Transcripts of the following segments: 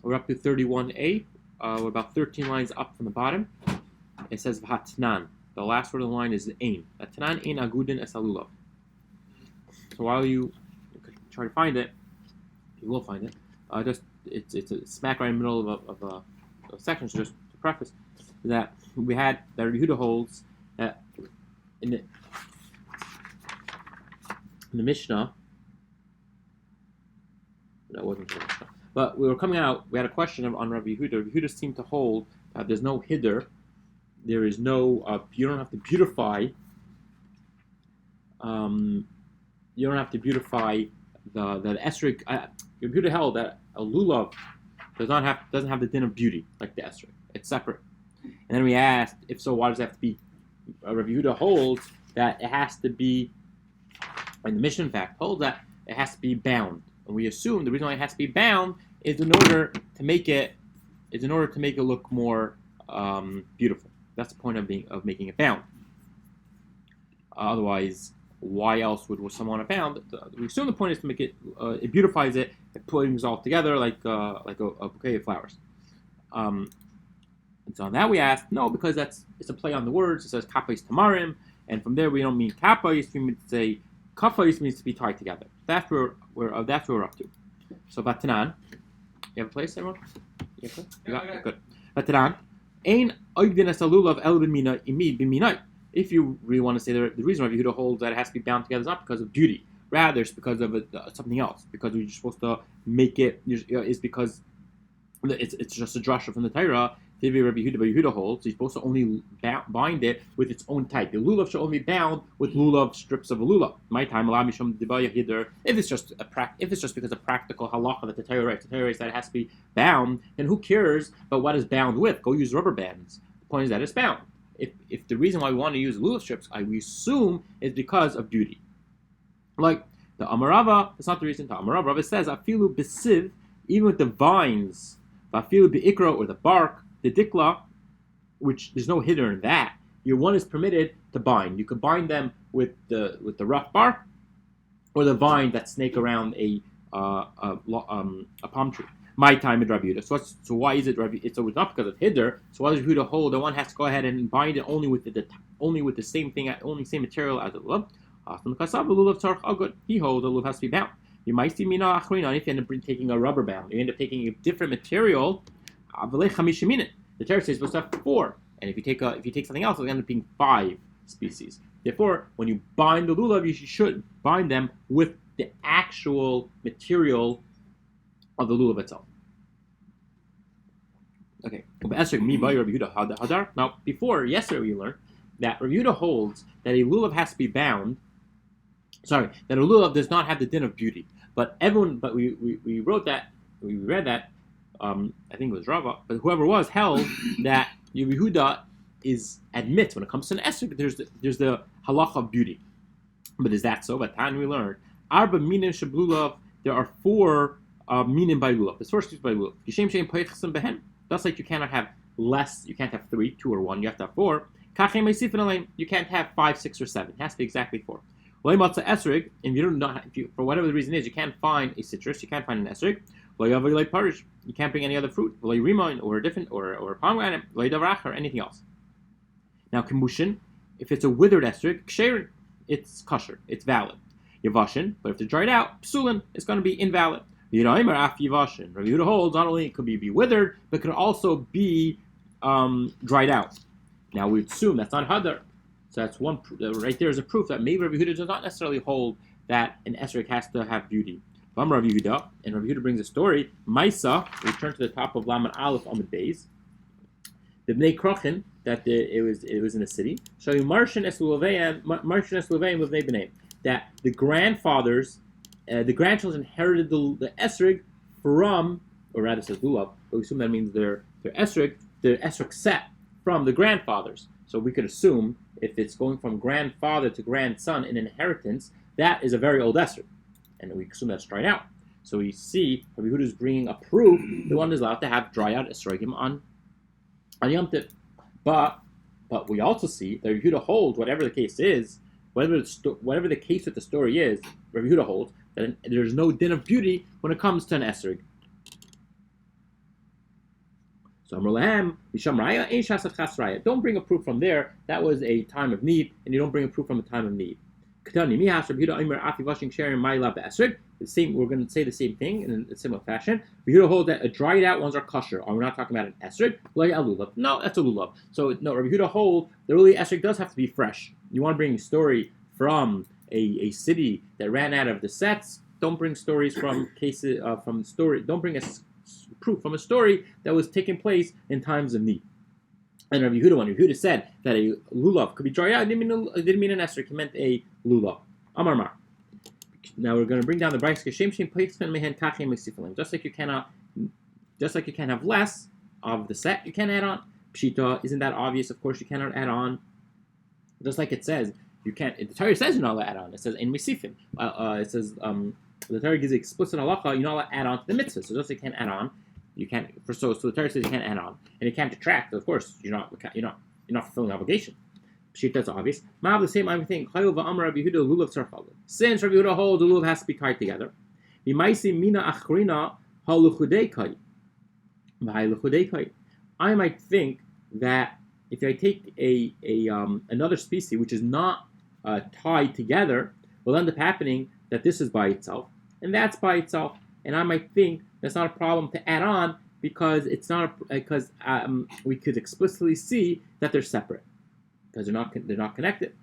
We're up to 31a. We're about 13 lines up from the bottom. It says V'hatnan. The last word of the line is Ein. V'hatnan ein agudin es alulav. So while you try to find it, you will find it. It's a smack right in the middle of a section. So just to preface that we had that Rabbi Yehuda holds that in the Mishnah. That wasn't the Mishnah. But we were coming out. We had a question on Rabbi Yehuda. Rabbi Yehuda seemed to hold that there's no hiddur. There is no. You don't have to beautify. You don't have to beautify the esrog. Rabbi Yehuda held that a lulav doesn't have the din of beauty like the esrog. It's separate. And then we asked, if so, why does it have to be? Rabbi Yehuda holds that it has to be, and the Mishnah in fact holds that it has to be bound. And we assume the reason why it has to be bound is in order to make it look more beautiful. That's the point of making it bound. Otherwise, why else would someone want it bound? We assume the point is to make it. It beautifies it. It brings it all together like a bouquet of flowers. And so on that we asked no, because it's a play on the words. It says kapais tamarim, and from there we don't mean kapais. We mean to say kapais means to be tied together. That's where we're up to. So Vatanan, you have a place, everyone? You got it? Good. Vatanan, ein oigdin es alulav el b'mina imid b'minai. If you really want to say the reason why Yehuda holds that it has to be bound together is not because of beauty, rather it's because of something else. Because we're supposed to make it is because it's just a drasha from the Torah. Rabbi Yehuda holds you're supposed to only bind it with its own type. The lulav should only be bound with lulav strips of a lulav. My time if it's just because of practical halacha that the Torah writes, that it has to be bound, then who cares about what is bound with? Go use rubber bands. The point is that it's bound. If the reason why we want to use lulav strips, we assume, is because of beauty. Like the Amarava, that's not the reason. The Amarava says afilu besiv, even with the vines, afilu beikra or the bark. The dikla, which there's no hiddur in that, your one is permitted to bind. You could bind them with the rough bark, or the vine that snake around a palm tree. My time in Rabbi Yehuda. So why is it Rabbi? It's not because of hiddur. So why does Rabbi Yehuda hold that one has to go ahead and bind it only with the same thing, only same material as the lulav? Oh, good. He holds the lulav has to be bound. You might see mina achrina if you end up taking a rubber band. You end up taking a different material. The Torah says supposed to have 4, and if you take something else, it'll end up being 5 species. Therefore, when you bind the lulav, you should bind them with the actual material of the lulav itself. Okay. Now, yesterday we learned that Rabbi Yehuda holds that a lulav has to be bound. That a lulav does not have the din of beauty. But we wrote that, we read that. I think it was Rava, but whoever was held that Yehuda admits when it comes to an esrog, there's the halacha of beauty. But is that so? But we learned arba minim shablulav. There are 4 minim by lulav. This first is by lulav. Yishem shein poichsim behen. That's like you cannot have less. You can't have 3, 2, or 1. You have to have 4. Kachem meisifin aleim. You can't have 5, 6, or 7. It has to be exactly 4. Leimatza esrog. If you for whatever the reason is, you can't find a citrus. You can't find an esrog. You can't bring any other fruit, or a different, or a pomegranate, or anything else. Now, kimushin, if it's a withered esrog, ksherin, it's kosher, it's valid. Yavashin, but if it's dried out, psulin, it's going to be invalid. Yiraimer af yavashin. Rabbi Yehuda holds not only it could be withered, but could also be dried out. Now we assume that's not hadar, so that's one. Right there is a proof that maybe Rabbi Yehuda does not necessarily hold that an esrog has to have beauty. Rabbi Yehuda, and Rabbi Yehuda brings a story. Maisa, we turn to the top of Laman Aleph Amud Beis. The Bnei Krochin, that it was in a city. Shali Marshin Esluveim with Bnei. That the grandfathers, the grandchildren inherited the esrog from, or rather it says lulav, but we assume that means their esrog set from the grandfathers. So we could assume if it's going from grandfather to grandson in inheritance, that is a very old esrog. And we assume that's dried out. So we see Rabbi Yehuda is bringing a proof the one is allowed to have dry out esrogim on Yom Tov. But we also see that Rabbi Yehuda holds, whatever the case is, whatever the case with the story is, Rabbi Yehuda holds that there's no din of beauty when it comes to an esrog. So don't bring a proof from there. That was a time of need, and you don't bring a proof from a time of need. The same, we're going to say the same thing in a similar fashion. We hold that a dried out ones are kosher. We're not talking about an esrog, like a lulav. No, that's a lulav. So no, Rabbi Yehuda hold the really esrog does have to be fresh. You want to bring a story from a city that ran out of the sets. Don't bring stories from cases from story. Don't bring a proof from a story that was taking place in times of need. And Rabbi Yehuda, when Rabbi Yehuda said that a lulav could be dried out, it didn't mean an esrog. He meant a lulav. Amar Mar. Now we're going to bring down the brayso. Just like you can't have less of the set, you can't add on. Pshita, isn't that obvious? Of course, you cannot add on. Just like it says, you can't. The Torah says you're not allowed to add on. It says in misifim. It says the Torah gives explicit halacha. You're not allowed to add on to the mitzvah. So just like you can't add on, you can't. So the Torah says you can't add on, and you can't detract. Of course, you're not fulfilling the obligation. That's obvious. The same thing. Since Rabbi Yehuda holds the lulav has to be tied together. I might think that if I take another species which is not tied together, will end up happening that this is by itself and that's by itself, and I might think that's not a problem to add on because it's not because we could explicitly see that they're separate. Because they're not connected.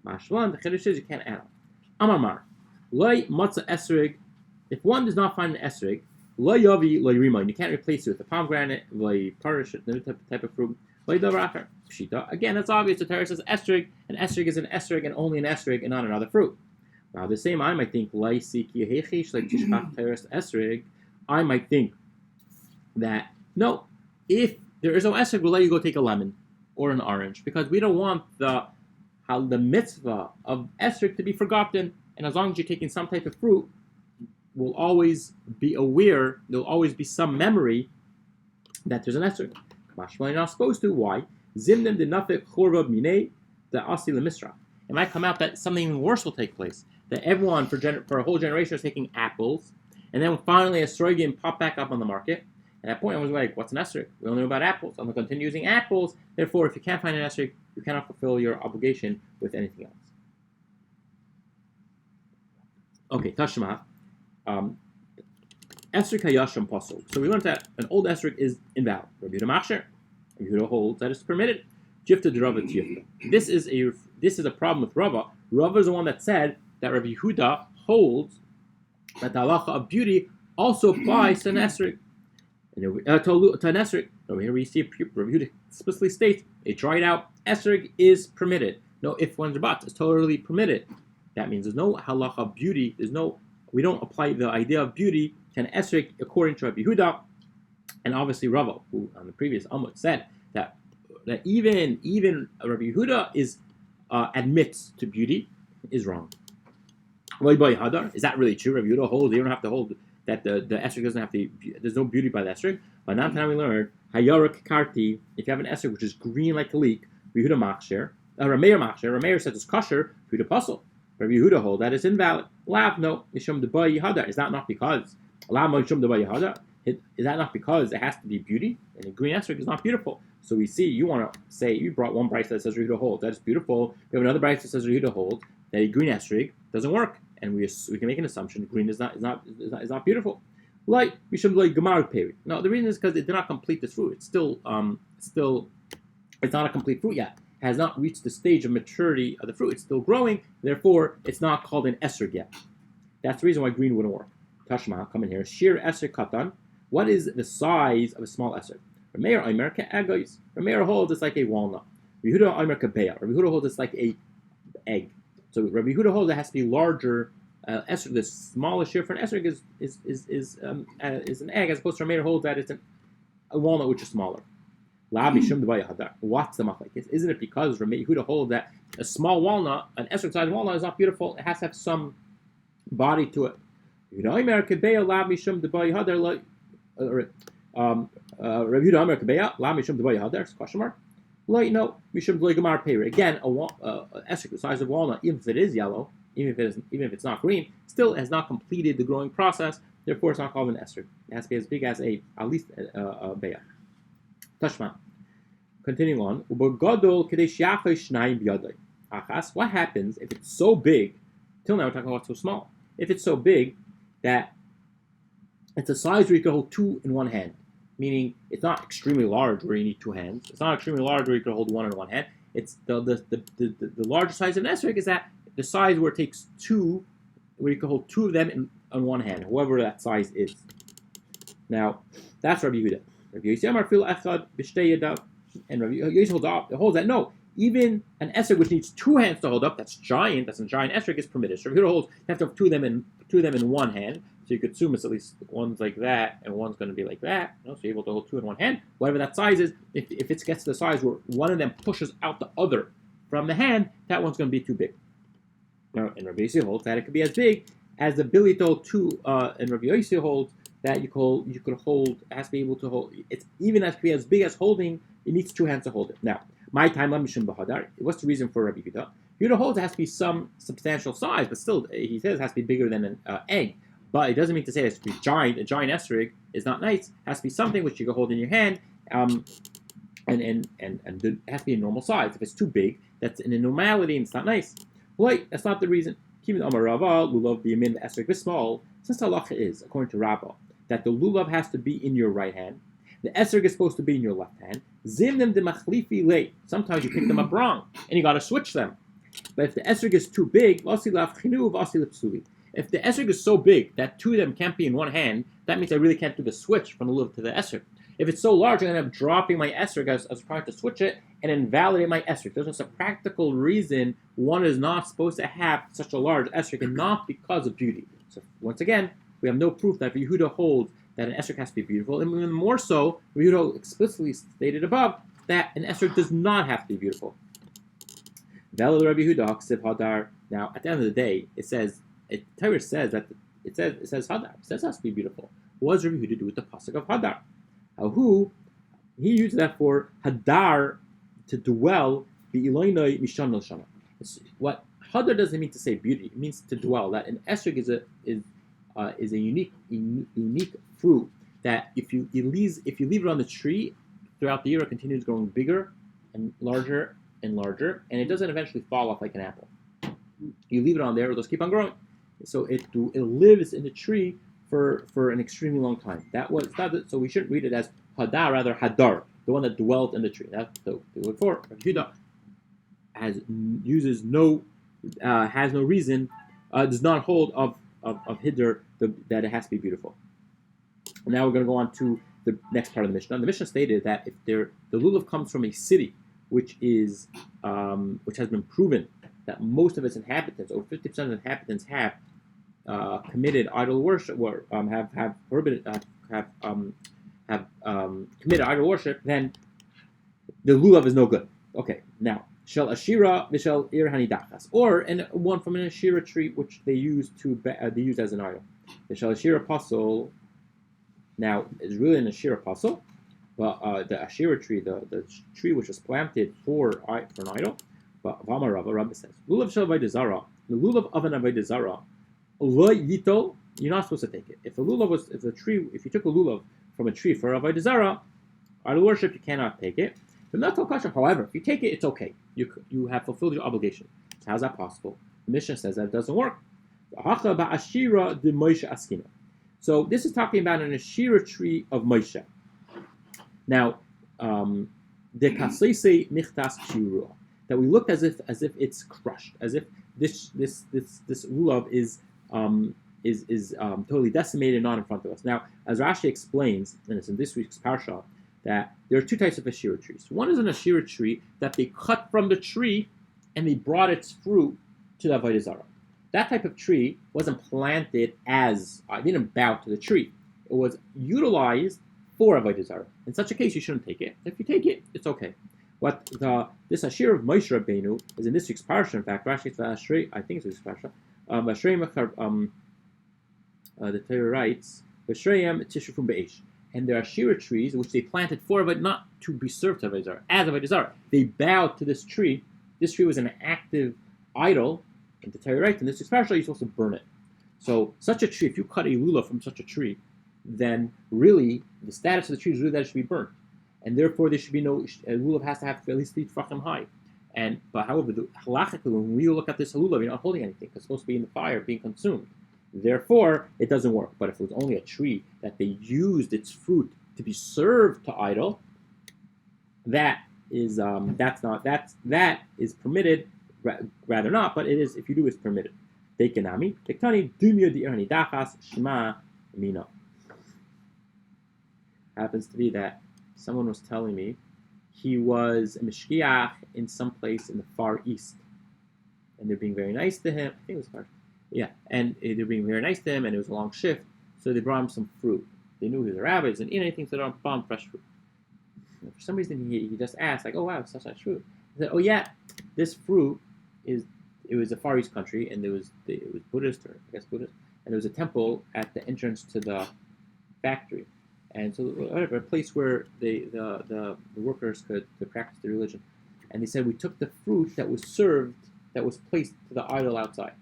Mashlan, the chiddush is you can't add on. Amar, loy matzah esrog. If one does not find an esrog, loy yavi loy rimayin. You can't replace it with a pomegranate, loy parish, another type of fruit. Loy davracher pshita. Again, that's obvious. The Torah says esrog, and esrog is an esrog, and only an esrog, and not another fruit. Now, the same I might think loy siki hechish like tishbach teres esrog. I might think that no, if there is no esrog, we'll let you go take a lemon or an orange, because we don't want the mitzvah of esrog to be forgotten. And as long as you're taking some type of fruit, we'll always be aware. There'll always be some memory that there's an esrog. You're not supposed to. Why? Zimnim denafik chorva minei the asi lemisra. It might come out that something even worse will take place. That everyone for a whole generation is taking apples, and then finally esrogim pop back up on the market. At that point, I was like, what's an esrog? We only know about apples. I'm going to continue using apples. Therefore, if you can't find an esrog, you cannot fulfill your obligation with anything else. Okay, Tashma. Esrog hayasham pasol. So we learned that an old esrog is invalid. Rabbi Yehuda machsher. Rabbi Yehuda holds that it's permitted. Jifta de Rava tifta. This is a problem with Rava. Rava is the one that said that Rabbi Yehuda holds that the halacha of beauty also applies to an esrog. To an esrog. Over here we see Rabbi Yehuda explicitly states a dried out esrog is permitted. No ifs, ands, or buts. It's totally permitted. That means there's no halacha of beauty. We don't apply the idea of beauty to an esrog according to Rabbi Yehuda, and obviously Rava, who on the previous Amud said that even Rabbi Yehuda admits to beauty, is wrong. Is that really true? Rabbi Yehuda holds you don't have to hold that the esrog doesn't have to. There's no beauty by the esrog. But now we learned hayarak karti. If you have an esrog which is green like a leek, Rabbi Yehuda machsher, Rameir machsher. Rameir says it's kosher. Yehuda pasol. Rabbi Yehuda hold that is invalid. Lav no mishum deba yihada. Is that not because lav mishum deba yihada? Is that not because it has to be beauty? And a green esrog is not beautiful. So we see you want to say you brought one brayso that says Rabbi Yehuda hold. That is beautiful. We have another brayso that says Rabbi Yehuda hold that a green esrog doesn't work. And we can make an assumption green is not beautiful. Like we should like Gemara peri. No, the reason is because it did not complete this fruit. It's still it's not a complete fruit yet. It has not reached the stage of maturity of the fruit. It's still growing. Therefore, it's not called an esrog yet. That's the reason why green wouldn't work. Tashma, come in here. Shir esrog katan. What is the size of a small esrog? Rameir Omer ke'egos. Rameir holds it's like a walnut. Rabbi Yehuda Omer ke'beya. Rabbi Yehuda holds it's like a egg. So Rabbi Yehuda holds it has to be larger. Esrog, the smallest share for an esrog is an egg, as opposed to Rameir holds that it's a walnut which is smaller. What's the machlekes? Isn't it because Rabbi Yehuda holds that a small walnut, an esrog-sized walnut, is not beautiful? It has to have some body to it. Rabbi Yehuda Omer kebeya la mishum deba yihadar? Question mark. No, mishum deba peri. Again, a esrog the size of walnut, even if it is yellow, even if it's not green, still has not completed the growing process. Therefore, it's not called an esrog. It has to be as big as at least a beya. Tashma. Continuing on. What happens if it's so big? Till now we're talking about so small. If it's so big that it's a size where you can hold two in one hand, meaning it's not extremely large where you need two hands. It's not extremely large where you can hold one in one hand. It's the larger size of an esrog is that the size where it takes two, where you can hold two of them on one hand, whoever that size is. Now, that's Rabbi Yehuda. Rabbi Yossi and Rabbi Yossi holds that no, even an esrog which needs two hands to hold up, that's a giant esrog, is permitted. So Rabbi Yehuda holds you have to have two of them in one hand. So you could assume it's at least one's like that and one's going to be like that. So you're able to hold two in one hand. Whatever that size is, if it gets to the size where one of them pushes out the other from the hand, that one's going to be too big. Now, and Rabbi Yossi holds that it could be as big as the ability to hold two. And Rabbi Yossi holds that you could hold, it has to be able to hold. It's even as be as big as holding. It needs two hands to hold it. Now, my time mishum bahadar. What's the reason for Rabbi Yehuda? Yehuda holds it has to be some substantial size, but still, he says it has to be bigger than an egg. But it doesn't mean to say it has to be giant. A giant esrog is not nice. It has to be something which you can hold in your hand, and it has to be a normal size. If it's too big, that's an abnormality and it's not nice. Wait, that's not the reason. Even Amar Rava, lulav b'yamin the esrog is small. Since the halacha is, according to Rabbah, that the lulav has to be in your right hand, the esrog is supposed to be in your left hand. Zimnim de machlifi late. Sometimes you pick them up wrong, and you got to switch them. But if the esrog is too big, vasi lafchinu, vasi lipsuli. If the esrog is so big that two of them can't be in one hand, that means I really can't do the switch from the lulav to the esrog. If it's so large, I'm going to end up dropping my esrog as trying to switch it and invalidate my esrog. There's just a practical reason one is not supposed to have such a large esrog, and not because of beauty. So once again, we have no proof that Yehuda holds that an esrog has to be beautiful, and even more so, Yehuda explicitly stated above that an esrog does not have to be beautiful. Now, at the end of the day, Torah says that it says hadar. It says it has to be beautiful. What does Rabbi Yehuda do with the pasuk of hadar? He used that for hadar, to dwell. What hadar doesn't mean to say beauty. It means to dwell. That an esrog is a unique fruit that if you leave it on the tree throughout the year, it continues growing bigger and larger, and it doesn't eventually fall off like an apple. You leave it on there, it'll just keep on growing. So it lives in the tree for an extremely long time. So we shouldn't read it as hadar, rather hadar, the one that dwelt in the tree. That's the word for Yehuda. Has no reason, does not hold of hiddur that it has to be beautiful. Now we're going to go on to the next part of the Mishnah. The Mishnah stated that if the lulav comes from a city which has been proven that most of its inhabitants, over 50% of the inhabitants, have committed idol worship, or have committed idol worship, then the lulav is no good. Okay, now shel ashira v'shel ir hanidachas, or one from an ashira tree which they use as an idol. The shel ashira pasul now is really an ashira pasul, but the ashira tree, the tree which was planted for an idol. But Vama Rabba says, lulav shel avodah zara, the lulav of an avodah zara, lo yitol, you're not supposed to take it. If you took a lulav from a tree for avodah zara, idol worship, you cannot take it. But not kosher. However, if you take it, it's okay. You have fulfilled your obligation. So how's that possible? The Mishnah says that it doesn't work. So this is talking about an ashira tree of Moshe. Now, the kasleise nichtas shirua, that we looked as if it's crushed, as if this lulav is totally decimated and not in front of us. Now, as Rashi explains, and it's in this week's parsha, that there are two types of ashira trees. One is an ashira tree that they cut from the tree and they brought its fruit to the avodah zara. That type of tree wasn't planted it didn't bow to the tree. It was utilized for avodah zara. In such a case, you shouldn't take it. If you take it, it's okay. This ashira of Moshe Rabbeinu is in this week's parsha. In fact, Rashi says, I think it's this week's parsha. The Torah writes, "V'shreyem tishrufum be'esh." And there are ashira trees which they planted for, but not to be served to avodah zara, as avodah zara. They bowed to this tree. This tree was an active idol, and the Torah writes in this week's parsha, you're supposed to burn it. So such a tree, if you cut a lulav from such a tree, then really the status of the tree is really that it should be burnt. and therefore there should be no lulav has to have at least 3 tefachim high. But however, halachically, when we look at this lulav, you're not holding anything because it's supposed to be in the fire, being consumed. Therefore, it doesn't work. But if it was only a tree that they used its fruit to be served to idol, that is that is permitted, rather not. But it is, if you do, it's permitted. Dekenami, dektani dumya di'erni dachas shema mina. Happens to be that someone was telling me he was a mishkiach in some place in the Far East, and they're being very nice to him. I think it was Far. Yeah, and they're being very nice to him, and it was a long shift, so they brought him some fruit. They knew he was a rabbi, he didn't eat anything, so they brought him fresh fruit. And for some reason, he just asked, like, "Oh wow, such nice fruit." He said, "Oh yeah, this fruit it was a Far East country, and it was Buddhist, or I guess Buddhist, and there was a temple at the entrance to the factory, and so whatever, a place where the workers could practice their religion. And they said we took the fruit that was served, that was placed to the idol outside.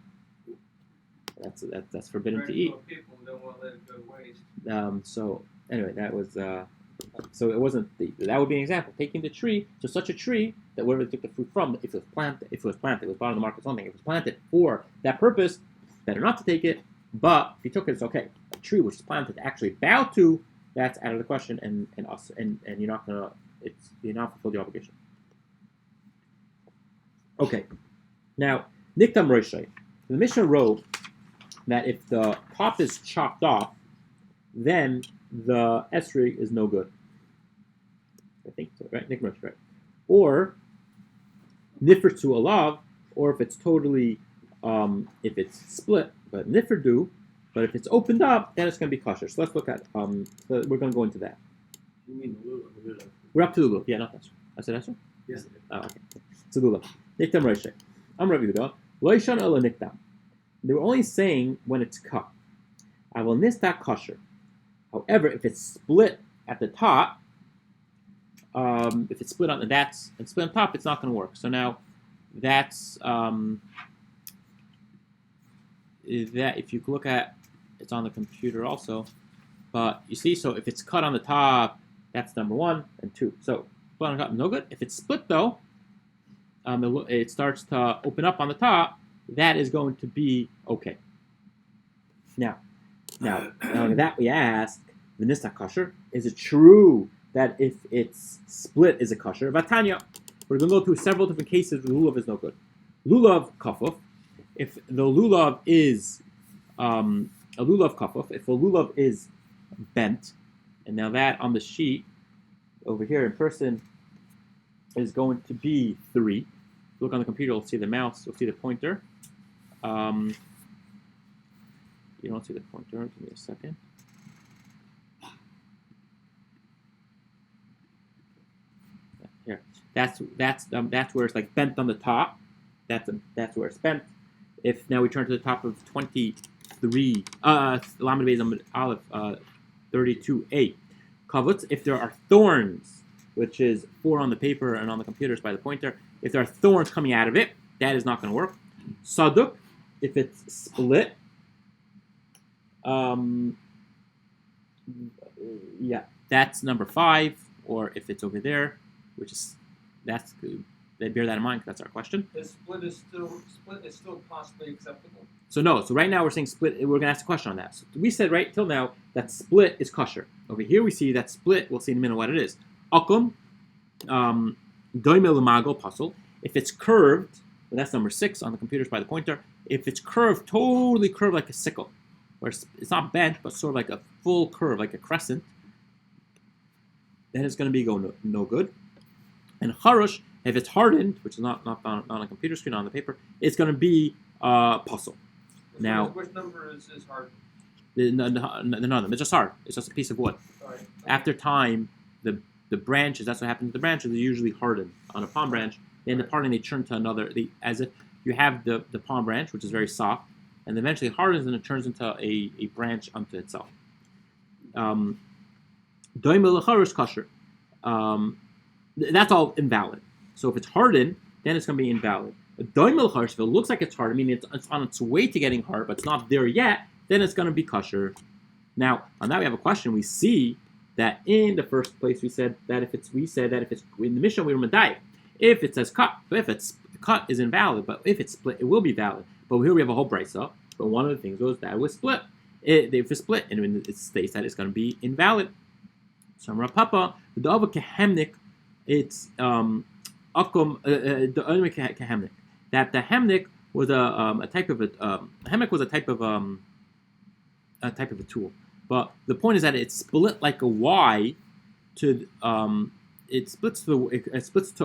That's forbidden to eat. People don't want to let it go waste. So anyway, that was so it wasn't that would be an example. Taking the tree, so such a tree that wherever they took the fruit from, if it was planted, it was bought on the market, something. If it was planted for that purpose, better not to take it. But if you took it, it's okay. A tree which is planted to actually bow to, that's out of the question, and you're not gonna, you're not fulfill the obligation. Okay, now Niktam Roshai. The Mishnah wrote that if the top is chopped off, then the esrog is no good. I think so, right? Niktam Roshai, right? Or nifr to alav, or if it's totally, if it's split, but nifr do. But if it's opened up, then it's going to be kosher. So let's look at, so we're going to go into that. You mean the lulav? We're up to the lulav. Yeah, not that. I said that. Yes. Oh, okay. So lulav. Niktam Roshai. I'm Rabbi Boruch. Loishan ela niktam. They were only saying when it's cut. I will nistak kosher. However, if it's split at the top, if it's split on and split on top, it's not going to work. So now, that's that. If you look at, it's on the computer also, but you see, so if it's cut on the top, that's number 1 and 2. So split on the top, no good. If it's split though, it starts to open up on the top. That is going to be okay. Now that we ask, the nista kosher, is it true that if it's split is a kosher? Vatanya, we're going to go through several different cases where lulav is no good. Lulav kafuf, if the lulav is a lulav kafuf, if a lulav is bent, and now that on the sheet over here in person is going to be 3. If you look on the computer, you'll see the mouse, you'll see the pointer. You don't see the pointer. Give me a second. Here, that's where it's like bent on the top. That's where it's bent. If now we turn to the top of 23, Lamed Beis Aleph 32a, kavutz. If there are thorns, which is 4 on the paper and on the computers by the pointer, if there are thorns coming out of it, that is not going to work. Saduk, if it's split, yeah, that's number 5. Or if it's over there, which is that's good. They bear that in mind because that's our question. The split is still possibly acceptable. So no. So right now we're saying split. We're going to ask a question on that. So we said right till now that split is kosher. Over here we see that split. We'll see in a minute what it is. Akum, doime lemago puzzle. If it's curved, well, that's number 6 on the computers by the pointer. If it's curved, totally curved like a sickle, where it's not bent but sort of like a full curve, like a crescent, then it's going to be no good. And charush, if it's hardened, which is not on a computer screen, on the paper, it's going to be puzzle. Now, which number is hard? None of them. It's just hard. It's just a piece of wood. Right. After time, the branches, that's what happens to the branches, they're usually hardened. On a palm branch, they end up hardening, they turn to another, as if you have the palm branch, which is very soft, and eventually hardens and it turns into a branch unto itself. Kosher. That's all invalid. So if it's hardened, then it's going to be invalid. If it looks like it's hard, I mean it's on its way to getting hard, but it's not there yet, then it's going to be kosher. Now, on that we have a question. We see that in the first place we said that if it's in the Mishnah we were medayik. If it says cut, but if it's cut is invalid, but if it's split, it will be valid. But here we have a whole brisa. But one of the things was that it was split. If it's split, and it states that it's going to be invalid. So Rav Papa, the Dava Kehemnik, it's akum the Omer Kehemnik. That the hemnik was a type of hemnik was a type of a tool. But the point is that it's split like a Y to it splits to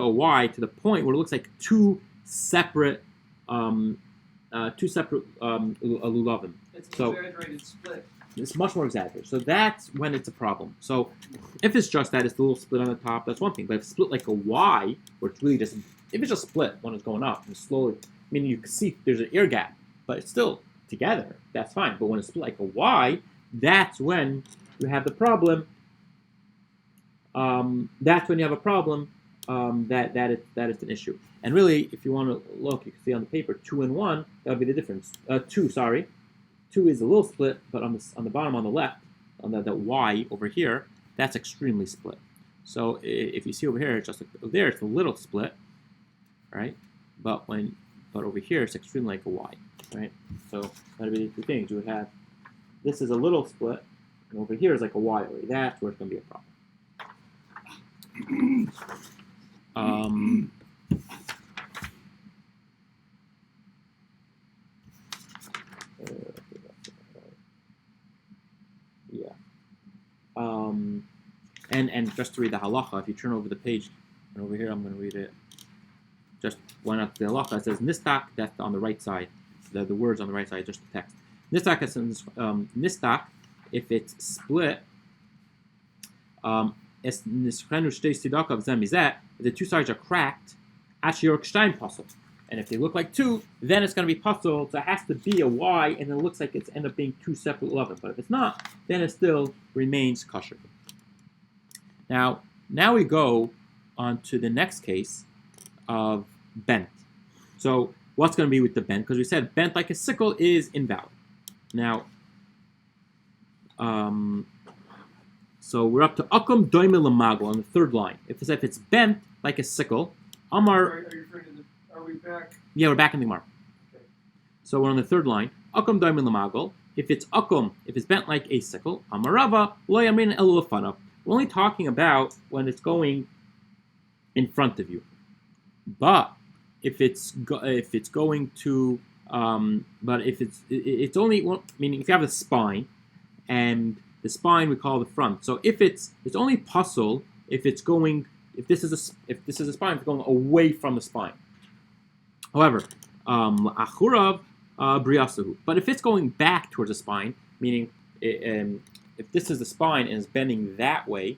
a Y to the point where it looks like two separate lulavim. It's an exaggerated split. It's much more exaggerated. So that's when it's a problem. So if it's just that, it's a little split on the top, that's one thing. But if it's split like a Y, where it's really just, if it's just split when it's going up and slowly, I mean, you can see there's an air gap, but it's still together, that's fine. But when it's split like a Y, that's when you have the problem. That's when you have a problem that is an issue. And really, if you want to look, you can see on the paper 2 and 1. That would be the difference. 2 is a little split, but on the bottom on the left, on the Y over here, that's extremely split. So if you see over here, it's just there, it's a little split, right? But over here, it's extremely like a Y, right? So that would be the 2 things. You would have this is a little split, and over here is like a Y already. That's where it's going to be a problem. And just to read the halacha, if you turn over the page, and over here I'm going to read it. Just went up to the halacha. It says nistak. That's on the right side. The words on the right side, just the text. Nistak is nistak. If it's split, the 2 sides are cracked, and if they look like 2, then it's going to be puzzled. So it has to be a Y, and it looks like it's end up being 2 separate 11. But if it's not, then it still remains kosher. Now we go on to the next case of bent. So what's going to be with the bent? Because we said bent like a sickle is invalid. Now, so we're up to akum doime lamago on the 3rd line. If it's bent like a sickle, Amar. Are we back? Yeah, we're back in the Gemara. Okay. So we're on the 3rd line. Akum doime lamago. If it's bent like a sickle, Amarava lo yamin el lefanav. We're only talking about when it's going in front of you. But if it's going to, but if it's only, meaning if you have a spine, and the spine we call the front. So if it's only puzzle if this is a spine, it's going away from the spine. However, achurav briasahu. But if it's going back towards the spine, meaning if this is the spine and it's bending that way,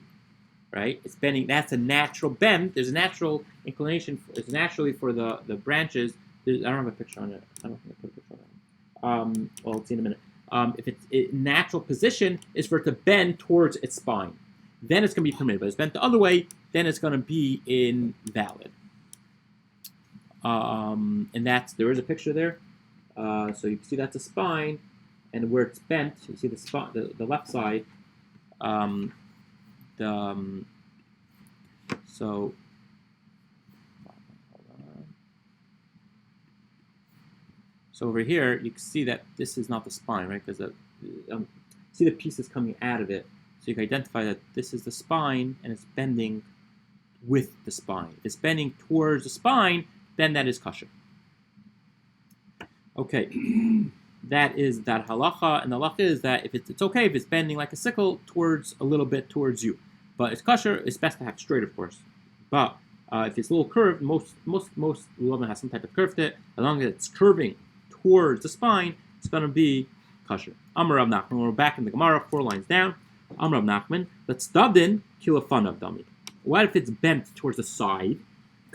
right? It's bending. That's a natural bend. There's a natural inclination. It's naturally for the branches. I don't have a picture on it. I don't think I put a picture on it. Well, let's see in a minute. If its natural position is for it to bend towards its spine, then it's going to be permitted. But if it's bent the other way, then it's going to be invalid. And there is a picture there. So you can see that's a spine, and where it's bent, you see the left side. So over here, you can see that this is not the spine, right? Because see the pieces coming out of it. So you can identify that this is the spine, and it's bending with the spine. If it's bending towards the spine, then that is kosher. Okay, that is that halacha, and the halacha is that if it's okay if it's bending like a sickle a little bit towards you, but it's kosher. It's best to have straight, of course. But if it's a little curved, most lulavim has some type of curve to it. As long as it's curving towards the spine, it's going to be kosher. Amar Rav Nachman. We're back in the Gemara, 4 lines down. Amar Rav Nachman. Let's dabdin kilafanav dami. What if it's bent towards the side?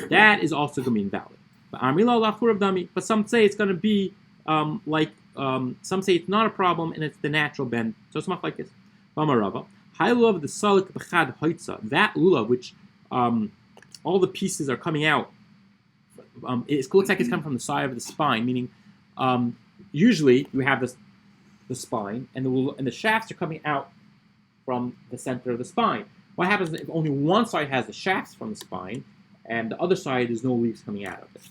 That is also going to be invalid. But some say it's going to be some say it's not a problem and it's the natural bend. So it's not like this. High lulav the salik b'chad hoitza. That lulav which all the pieces are coming out. It looks like it's coming from the side of the spine. Meaning, usually you have the spine and the shafts are coming out from the center of the spine. What happens if only one side has the shafts from the spine and the other side there's no leaves coming out of it?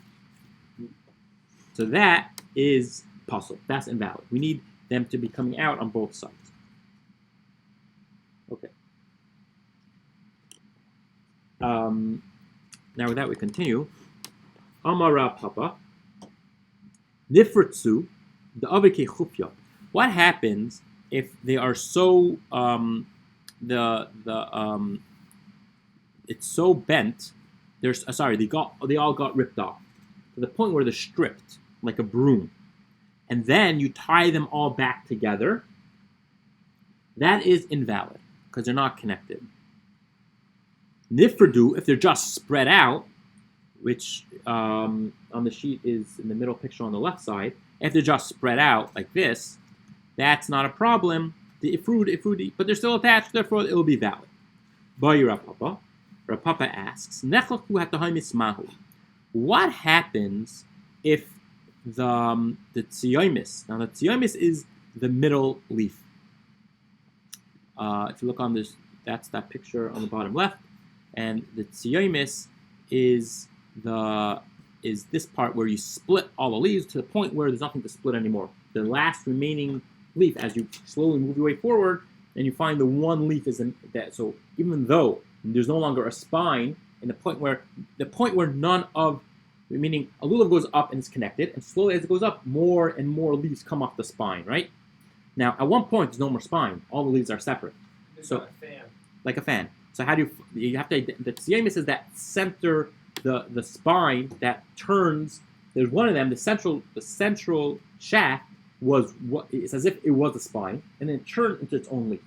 So that is puzzle. That's invalid. We need them to be coming out on both sides. Okay. Now with that we continue. Amara Papa. Nifritsu, the Avike Chufya. What happens if they are so it's so bent? They all got ripped off to the point where they're stripped like a broom, and then you tie them all back together. That is invalid because they're not connected. Nifradu, if they're just spread out, which on the sheet is in the middle picture on the left side, if they're just spread out like this, that's not a problem. The ifrudi, but they're still attached, therefore it will be valid. Bayi Rapapa. Rapapa asks, what happens if the tziyomis, now the tziyomis is the middle leaf. If you look on this, that's that picture on the bottom left, and the tziyomis is this part where you split all the leaves to the point where there's nothing to split anymore. The last remaining leaf, as you slowly move your way forward, and you find the one leaf is in that. So even though there's no longer a spine, in the point where none of, meaning a lulav goes up and it's connected, and slowly as it goes up, more and more leaves come off the spine, right? Now, at one point, there's no more spine. All the leaves are separate. It's like a fan. Like a fan. So how do you have to, the tziyomis is that center, the spine that turns. There's one of them, the central shaft was what, it's as if it was a spine, and then it turned into its own leaf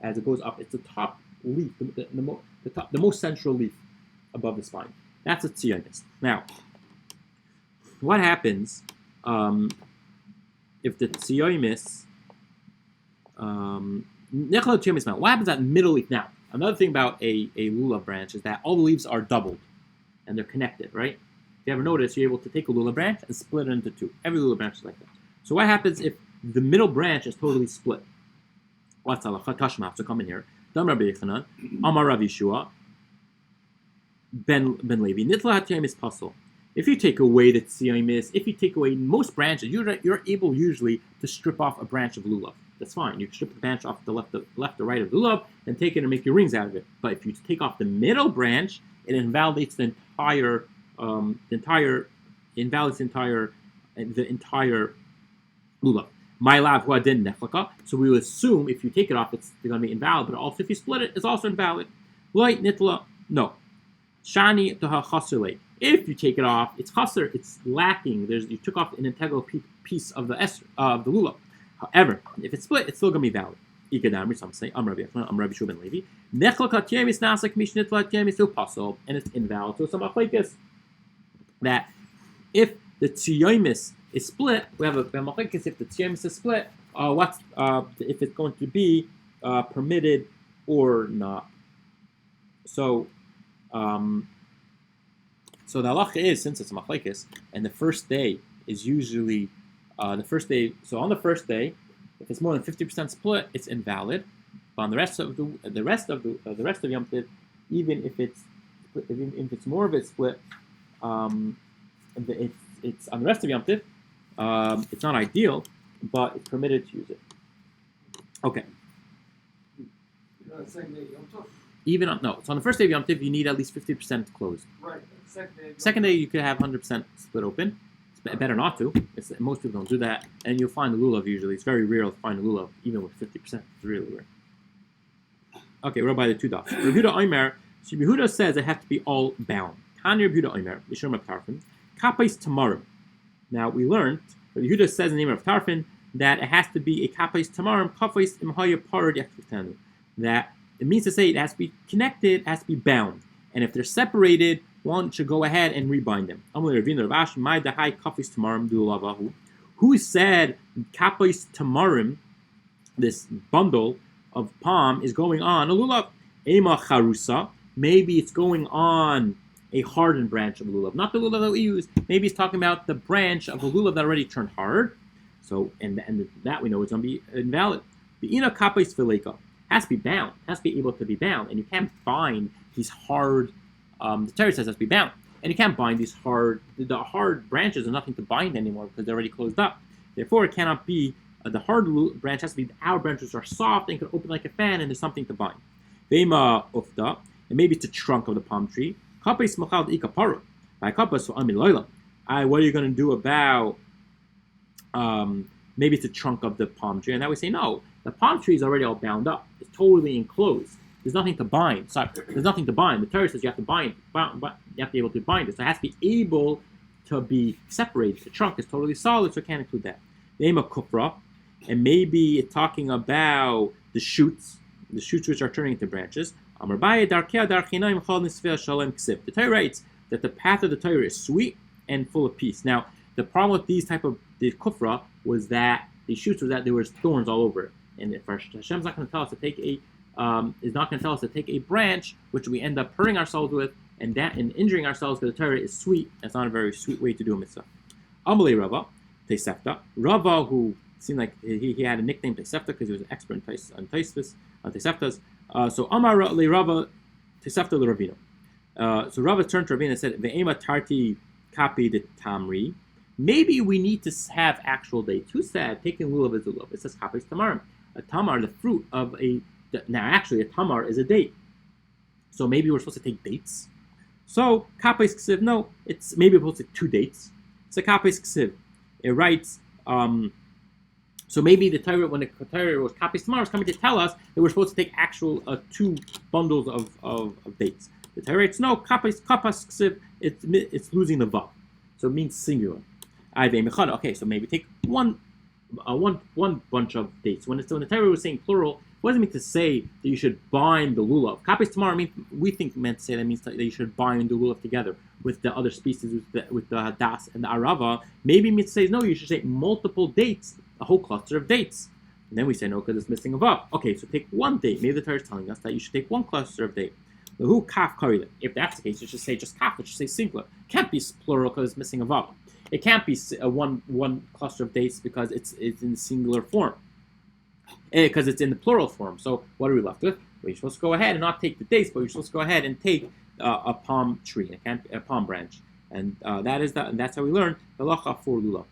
as it goes up. It's the top leaf, the most central leaf above the spine. That's a tziyomis. Now, what happens if the tziyomis, what happens at middle leaf? Now, another thing about a lulav branch is that all the leaves are doubled and they're connected, right? If you ever notice, you're able to take a lulav branch and split it into two. Every lulav branch is like that. So what happens if the middle branch is totally split? What's halacha? Tashma, so come in here. Dam Rabbi Yochanan, Amar Rav Yeshua, Ben Levi, Nitla HaTziyomis Pasul. If you take away the tziyomis, if you take away most branches, you're able usually to strip off a branch of lulav. That's fine. You can strip the branch off the left or right of the lulav and take it and make your rings out of it. But if you take off the middle branch, it invalidates the entire lulav. My lav huadin neflaka. So we will assume if you take it off, it's going to be invalid. But also if you split it, it's also invalid. Light nitla, no. Shani to chasule. If you take it off, it's chaser. It's lacking. You took off an integral piece of the lulav. However, if it's split, it's still going to be valid. Some say, Rabbi Shua ben Levi. And it's invalid. So some machlekes that if the tziyomis is split, we have a machlekes if the tziyomis is split, if it's going to be permitted or not. So the halacha is, since it's a machlekes, and the first day is usually so on the first day, if it's more than 50% split, it's invalid. But on the rest of Yom Tov, even if it's more of it split, it's on the rest of Yom Tov. It's not ideal, but it's permitted to use it. Okay. Second day Yom Tov. So on the first day of Yom Tov, you need at least 50% closed. Right. Second day, you could have 100% split open. It's better not to. Most people don't do that, and you'll find the lulav usually. It's very rare to find a lulav even with 50%. It's really rare. Okay, we're by the two dots. Rabbi Omer, so Yehuda says it has to be all bound. Tanya Rabbi Omer, Yishom of Tarfin, Kapais Tamarim. Now we learned, Yehuda says in the name of Tarfin that it has to be a Kapais Tamarim, Kapais Imhaya Parad Yachtanu. That it means to say it has to be connected, it has to be bound. And if they're separated, one should go ahead and rebind them. Who said kapais tamarim, this bundle of palm, is going on a lulav? Ema charusa. Maybe it's going on a hardened branch of lulav, not the lulav that we use. Maybe it's talking about the branch of a lulav that already turned hard. So, and that we know it's going to be invalid. Beina kapais fileka. has to be bound, has to be able to be bound, and you can't bind these hard. The Torah says has to be bound, and you can't bind these hard. The hard branches are nothing to bind anymore because they're already closed up. Therefore, it cannot be the hard branch has to be the outer branches are soft and can open like a fan, and there's something to bind. Vema ufta, and maybe it's the trunk of the palm tree. Kappa smachal ika paru. By kappa so amin loylam. What are you going to do about? Maybe it's the trunk of the palm tree, and now we say no. The palm tree is already all bound up. It's totally enclosed. There's nothing to bind. Sorry, there's nothing to bind. The Torah says you have to bind. You have to be able to bind it. So it has to be able to be separated. The trunk is totally solid, so it can't include that. The name of kufra, and maybe it's talking about the shoots which are turning into branches. The Torah writes that the path of the Torah is sweet and full of peace. Now, the problem with these type of the kufra was that the shoots was that there was thorns all over it, and if Hashem's not going to tell us to take a branch which we end up hurting ourselves with and injuring ourselves because the Torah is sweet. That's not a very sweet way to do a mitzvah. Amalei Rava Tesefta, Rava, who seemed like he had a nickname Tesefta because he was an expert on Teseftas. So Amar le Rava Tesefta le Ravino. So Rava turned to Ravina and said, "Ve'ema tarti kapi de tamri." Maybe we need to have actual dates. Who said taking lulav is a lulav? It says kapis tamarim. A tamar, the fruit of a. Now, actually, a tamar is a date. So maybe we're supposed to take dates. So kapis ksiv. No, it's maybe we're supposed to take 2 dates. It's a kapis ksiv. It writes. So maybe the Torah, when the Torah was kapis tamar, was coming to tell us that we're supposed to take actual 2 bundles of dates. The Torah writes no kapis ksiv. It's losing the vav, so it means singular. Okay, so maybe take one bunch of dates. When the Torah was saying plural, what does it mean to say that you should bind the lulav? Kapis tamar we think meant to say that means that you should bind the lulav together with the other species, with the hadas and the arava. Maybe it means to say no, you should say multiple dates, a whole cluster of dates. And then we say no because it's missing a vav. Okay, so take 1 date. Maybe the Torah is telling us that you should take 1 cluster of date. Who kaf karile? If that's the case, you should say just kaf. It should say singular. It can't be plural because it's missing a vav. It can't be one cluster of dates because it's in singular form. Because it's in the plural form. So what are we left with? Well, you're supposed to go ahead and not take the dates, but you're supposed to go ahead and take a palm tree, a palm branch, and that's how we learn the halacha for lulav.